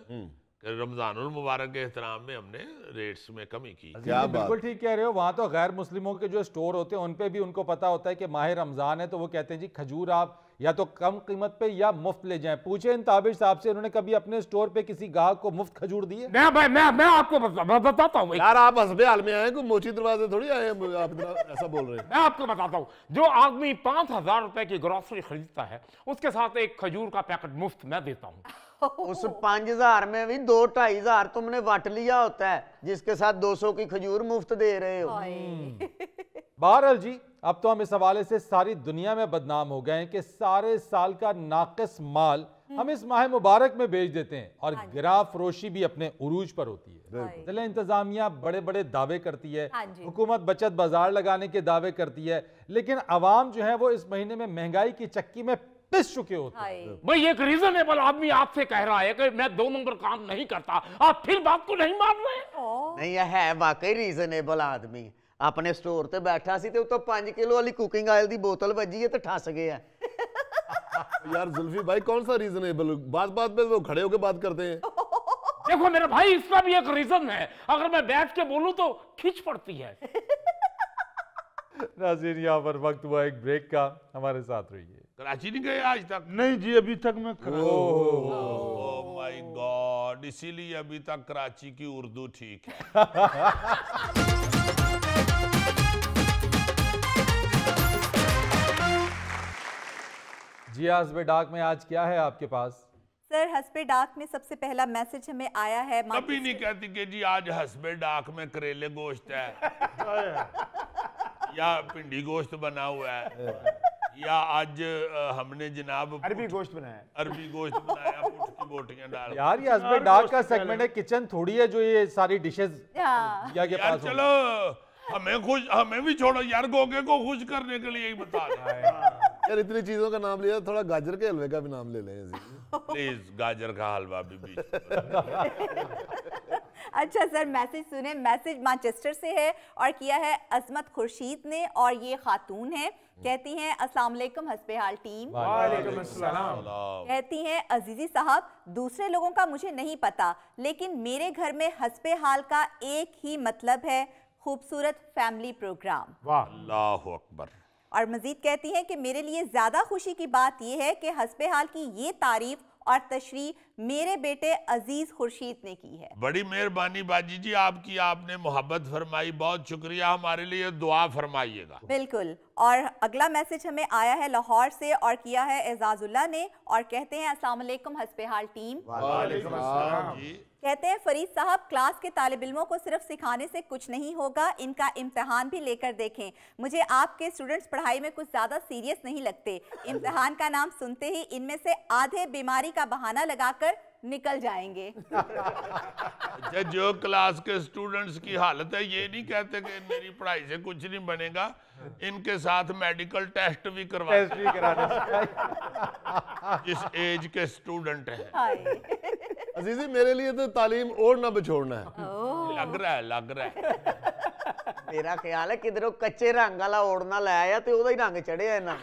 रमजानुल मुबारक के एहतराम में हमने रेट्स में कमी की। क्या बिल्कुल ठीक कह रहे हो। वहां तो गैर मुस्लिमों के जो स्टोर होते हैं उन पे भी उनको पता होता है कि माह रमजान है, तो वो कहते हैं जी खजूर आप या तो कम कीमत पे या मुफ्त ले जाएं। पूछे इन ताबिर साहब से, उन्होंने कभी अपने स्टोर पे किसी गाहक को मुफ्त खजूर दिए? मैं आपको बताता हूँ यार आप हसबे हाल में आए, कोई मोची दरवाजे थोड़ी आए, आप इतना ऐसा बोल रहे हैं। मैं आपको बताता हूँ, जो आदमी 5,000 रुपए की ग्रोसरी खरीदता है उसके साथ एक खजूर का पैकेट मुफ्त मैं देता हूँ। उस 5,000 में भी 2-2,500 तुमने वट लिया होता है, जिसके साथ 200 की खजूर मुफ्त दे रहे हो। बहरहाल जी, अब तो हम इस हवाले से सारी दुनिया में बदनाम हो गए हैं कि सारे साल का नाकिस माल हम इस माह मुबारक में बेच देते हैं और गिरा फरोशी भी अपने उरूज पर होती है। जिला इंतजामिया बड़े बड़े दावे करती है, हुकूमत बचत बाजार लगाने के दावे करती है, लेकिन अवाम जो है वो इस महीने में महंगाई की चक्की में पिस चुके होते हैं। भाई एक रीजनेबल आदमी आपसे कह रहा है कि मैं 2 नंबर काम नहीं करता, आप फिर बात को नहीं मान रहे। नहीं, यह है वाकई रीजनेबल आदमी। अपने स्टोर ते बैठा सी ते तो 5 किलो वाली कुकिंग ऑयल दी बोतल बजी है तो ठस गया। यार जुल्फी भाई कौन सा रीजनेबल, बात बात पे वो खड़े होकर बात करते हैं। देखो मेरे भाई, इसका भी एक रीजन है, अगर मैं बैठ के बोलूं तो खींच पड़ती है। नाज़रीन, यहाँ पर वक्त हुआ एक ब्रेक का, हमारे साथ रहिए। कराची नहीं गए आज तक? नहीं जी, अभी तक मैं ओह माय गॉड, इसीलिए अभी तक कराची की उर्दू ठीक है। जी हस्बे डाक में आज क्या है आपके पास? सर हस्बे डाक में सबसे पहला मैसेज हमें आया है। कभी नहीं कहती कि जी आज हस्बे डाक में करेले गोश्त है या भिंडी गोश्त बना हुआ है या आज हमने जनाब अरबी गोश्त बनाया, अरबी गोश्त बनाया, पुट की बोटियां डाल। यार ये हस्बे डाक का सेगमेंट है, किचन थोड़ी है जो ये सारी डिशेस या के पास। चलो हमें भी छोड़ो यार, गोगे को खुश करने के लिए ही बता रहे। यार इतनी चीजों का नाम लिया, थोड़ा गाजर के हलवे का भी नाम ले लें प्लीज। गाजर का हलवा भी बीच। अच्छा सर, मैसेज सुने। मैसेज मैनचेस्टर से है और किया है अजमत खुर्शीद ने, और ये खातून है। कहती हैं अस्सलाम वालेकुम हस्बे हाल टीम। वालेकुम अस्सलाम। कहती हैं अजीजी साहब, दूसरे लोगों का मुझे नहीं पता, लेकिन मेरे घर में हस्बे हाल का एक ही मतलब है, खूबसूरत फैमिली प्रोग्राम। वाह, अल्लाहु अकबर। और मजीद कहती हैं कि मेरे लिए ज्यादा खुशी की बात यह है कि हस्बे हाल की ये तारीफ और तशरीह मेरे बेटे अजीज खुर्शीद ने की है। बड़ी मेहरबानी बाजी जी आपकी, आपने मोहब्बत फरमाई, बहुत शुक्रिया। हमारे लिए दुआ फरमाइएगा। बिल्कुल। और अगला मैसेज हमें आया है लाहौर से और किया है एजाजुल्लाह ने, और कहते हैं अस्सलाम वालेकुम हस्बे हाल टीम। वालेकुम अस्सलाम जी। कहते हैं फरीद साहब, क्लास के तालिब इल्मों को सिर्फ सिखाने से कुछ नहीं होगा, इनका इम्तिहान भी लेकर देखें। मुझे आपके स्टूडेंट्स पढ़ाई में कुछ ज्यादा सीरियस नहीं लगते। इम्तिहान का नाम सुनते ही इनमें से आधे बीमारी का बहाना लगाकर निकल जाएंगे। जो क्लास के स्टूडेंट्स की हालत है, ये नहीं कहते कि मेरी पढ़ाई से कुछ नहीं बनेगा, इनके साथ मेडिकल टेस्ट भी करवाते जिस एज के स्टूडेंट हैं। अजीजी मेरे लिए तो तालीम और ना बिछोड़ना है। लग रहा है मेरा ख्याल है किधरों कच्चे रंग वाला ओढ़ना लाया तो उदा ही रंग चढ़े है ना।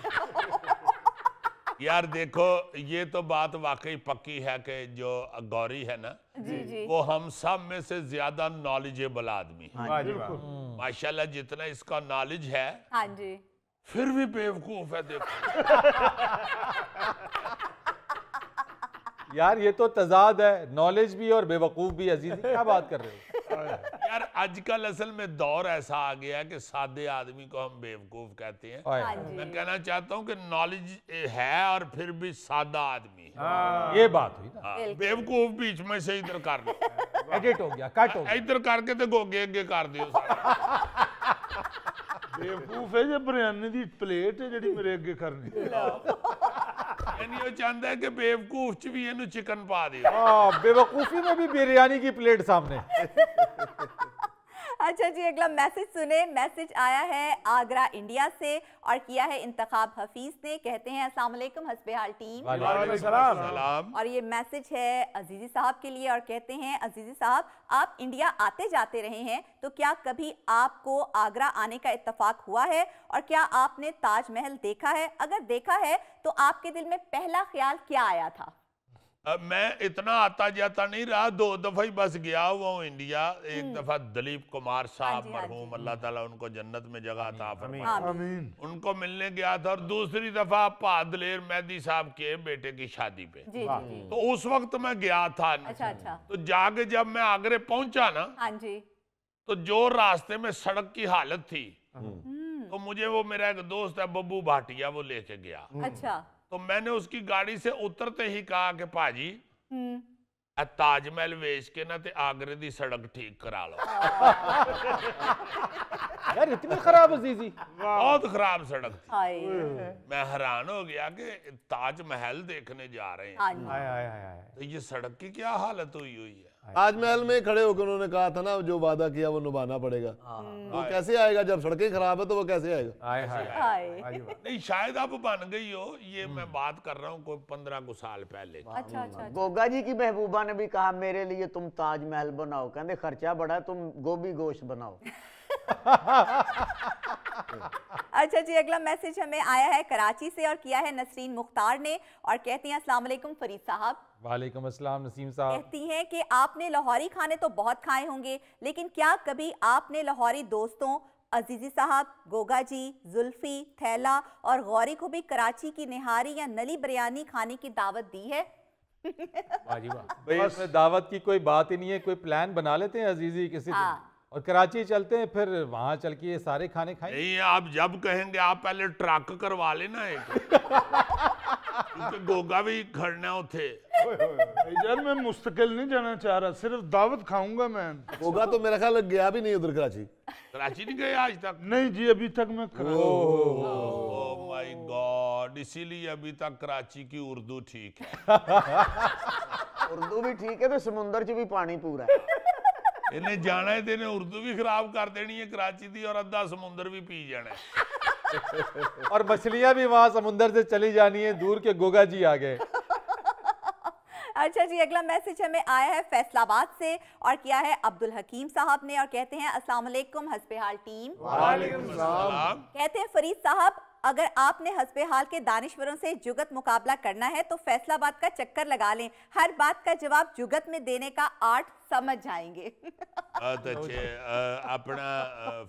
यार देखो, ये तो बात वाकई पक्की है कि जो गौरी है ना, जी। वो हम सब में से ज्यादा नॉलेजेबल आदमी है। माशाल्लाह, जितना इसका नॉलेज है, हाँ जी, फिर भी बेवकूफ है। देखो यार ये तो तजाद है, नॉलेज भी और बेवकूफ भी। अजीज क्या बात कर रहे हो? यार आजकल असल में दौर ऐसा आ गया है कि सादे आदमी को हम बेवकूफ कहते हैं। मैं कहना चाहता हूँ कि नॉलेज है और फिर भी सादा आदमी है। ये बात हुई ना। बेवकूफ बीच में से इधर कर लो, एडिट हो गया, कट हो गया। इधर करके तो गोगे अगे कर दियो सारा। बेवकूफ है जे बिरयानी दी प्लेट है जेडी मेरे अगे करनी। यानी वो चाहता है कि बेवकूफ च भी इन्हें चिकन पा दियो। बेवकूफी में भी बिरयानी की प्लेट सामने। अच्छा जी, अगला मैसेज सुने। मैसेज आया है आगरा इंडिया से और किया है इंतखाब हफीज ने। कहते हैं अस्सलाम वालेकुम हस्बे हाल टीम। सलाम। और ये मैसेज है अजीजी साहब के लिए और कहते हैं अजीजी साहब, आप इंडिया आते जाते रहे हैं, तो क्या कभी आपको आगरा आने का इत्तेफाक हुआ है और क्या आपने ताजमहल देखा है? अगर देखा है तो आपके दिल में पहला ख्याल क्या आया था? मैं इतना आता जाता नहीं रहा, 2 दफा ही बस गया हुआ हूँ इंडिया। एक दफा दिलीप कुमार साहब मरहूम, अल्लाह ताला उनको जन्नत में जगह अता फरमाए, उनको मिलने गया था। और दूसरी दफा दलेर मेहदी साहब के बेटे की शादी पे, तो उस वक्त मैं गया था। अच्छा। तो जाके जब मैं आगरे पहुंचा ना, तो जो रास्ते में सड़क की हालत थी, तो मुझे वो मेरा एक दोस्त है बब्बू भाटिया, वो लेके गया। अच्छा। तो मैंने उसकी गाड़ी से उतरते ही कहा कि पाजी ताजमहल वेच के ना ते आगरे दी सड़क ठीक करा लो। यार इतनी खराब अजीजी? बहुत खराब सड़क थी। मैं हैरान हो गया कि ताजमहल देखने जा रहे हैं, तो ये सड़क की क्या हालत हुई है। ताजमहल में खड़े होकर उन्होंने कहा था ना, जो वादा किया वो निभाना पड़ेगा। वो कैसे आएगा जब सड़कें खराब है, तो वो कैसे आएगा? नहीं, शायद अब बन गई हो। ये मैं बात कर रहा हूँ कोई 15 साल पहले। अच्छा। गोगा जी की महबूबा ने भी कहा मेरे लिए तुम ताजमहल बनाओ, कहते खर्चा बड़ा, तुम गोभी गोश्त बनाओ। अच्छा जी, अगला मैसेज हमें आया है कराची से और किया है नसरीन मुख्तार ने और कहती हैं अस्सलाम वालेकुम फरीद साहब। वालेकुम अस्सलाम नसीम साहब। कहती हैं कि आपने लाहौरी खाने तो बहुत खाए होंगे, लेकिन क्या कभी आपने लाहौरी दोस्तों अजीजी साहब, गोगा जी, जुल्फी, थैला और गौरी को भी कराची की निहारी या नली बिरयानी खाने की दावत दी है? भाई इसमें दावत की कोई बात ही नहीं है। कोई प्लान बना लेते हैं अजीजी किसी दिन और कराची चलते हैं, फिर वहां चल के ये सारे खाने खाएं। नहीं, आप जब कहेंगे आप पहले ट्रक करवा लेना एक, क्योंकि गोगा भी खड़ना उठे। यार मैं मुस्तकिल नहीं जाना चाह रहा, सिर्फ दावत खाऊंगा मैं। गोगा तो मेरा ख्याल गया भी नहीं उधर कराची। कराची नहीं गए आज तक? नहीं जी, अभी तक मैं ओह माय गॉड, इसीलिए अभी तक कराची की उर्दू ठीक है। उर्दू भी ठीक है तो समुंदर च भी पानी पूरा है। इन्हें जाना है तो इन्हें उर्दू भी खराब कर देनी है कराची दी, और अद्धा समुंदर भी पी जाना है। और मछलियां भी वहां समुंदर से चली जानी है। दूर के गोगा जी आ गए। अच्छा जी, अगला मैसेज हमें आया है फैसलाबाद से और किया है अब्दुल हकीम साहब ने और कहते हैं अस्सलाम वालेकुम हस्बे हाल टीम। वालेकुम सलाम। कहते हैं फरीद साहब, अगर आपने हस्बे हाल के दानिश्वरों से जुगत मुकाबला करना है तो फैसलाबाद का चक्कर लगा लें। हर बात का जवाब जुगत में देने का आर्ट समझ जाएंगे। बहुत अच्छे। अपना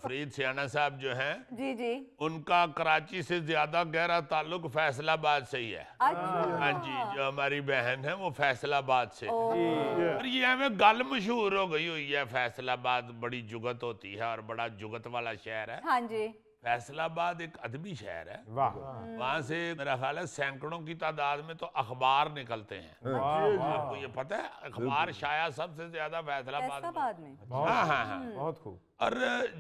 फरीद सियाना साहब जो हैं, जी, उनका कराची से ज्यादा गहरा ताल्लुक फैसलाबाद से ही है। हाँ जी, जो हमारी बहन है वो फैसलाबाद से। और ये हमें गल मशहूर हो गई हुई है, फैसलाबाद बड़ी जुगत होती है और बड़ा जुगत वाला शहर है। हाँ जी। फैसलाबाद एक अदबी शहर है। वहां से मेरा ख्याल है सैकड़ों की तादाद में तो अखबार निकलते हैं। आपको ये पता है, अखबार शाया सबसे ज्यादा फैसलाबाद में। हाँ, बहुत खूब। और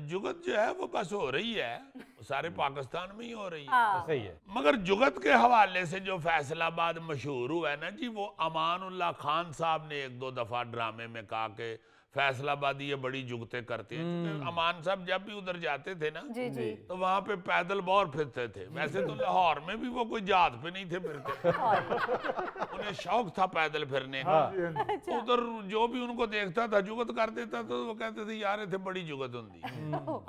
जुगत जो है वो बस हो रही है, वो सारे पाकिस्तान में ही हो रही है। सही है। मगर जुगत के हवाले से जो फैसलाबाद मशहूर हुआ है ना जी, वो अमानुल्लाह खान साहब ने 1-2 दफा ड्रामे में कहा कि फैसलाबादी ये बड़ी जुगतें करते हैं। अमान साहब जब भी उधर जाते थे ना, जी। तो वहां पे पैदल बहुत फिरते थे। वैसे तो लाहौर में भी वो कोई जहाज पे नहीं थे फिरते, उन्हें शौक था पैदल फिरने का। तो उधर जो भी उनको देखता था जुगत कर देता, तो वो कहते थे यार थे बड़ी जुगत होंगी।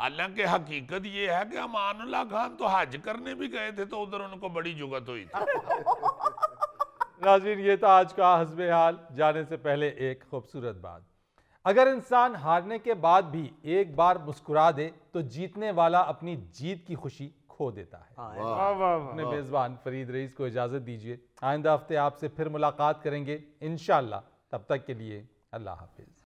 हालांकि हकीकत ये है कि अमानुल्लाह खान तो हज करने भी गए थे, तो उधर उनको बड़ी जुगत हुई थी। नाज़रीन, ये था आज का हस्बे हाल। जाने से पहले एक खूबसूरत बात, अगर इंसान हारने के बाद भी एक बार मुस्कुरा दे तो जीतने वाला अपनी जीत की खुशी खो देता है। अपने मेज़बान फरीद रईस को इजाज़त दीजिए। आइंदा हफ्ते आपसे फिर मुलाकात करेंगे इंशाअल्लाह। तब तक के लिए अल्लाह हाफिज़।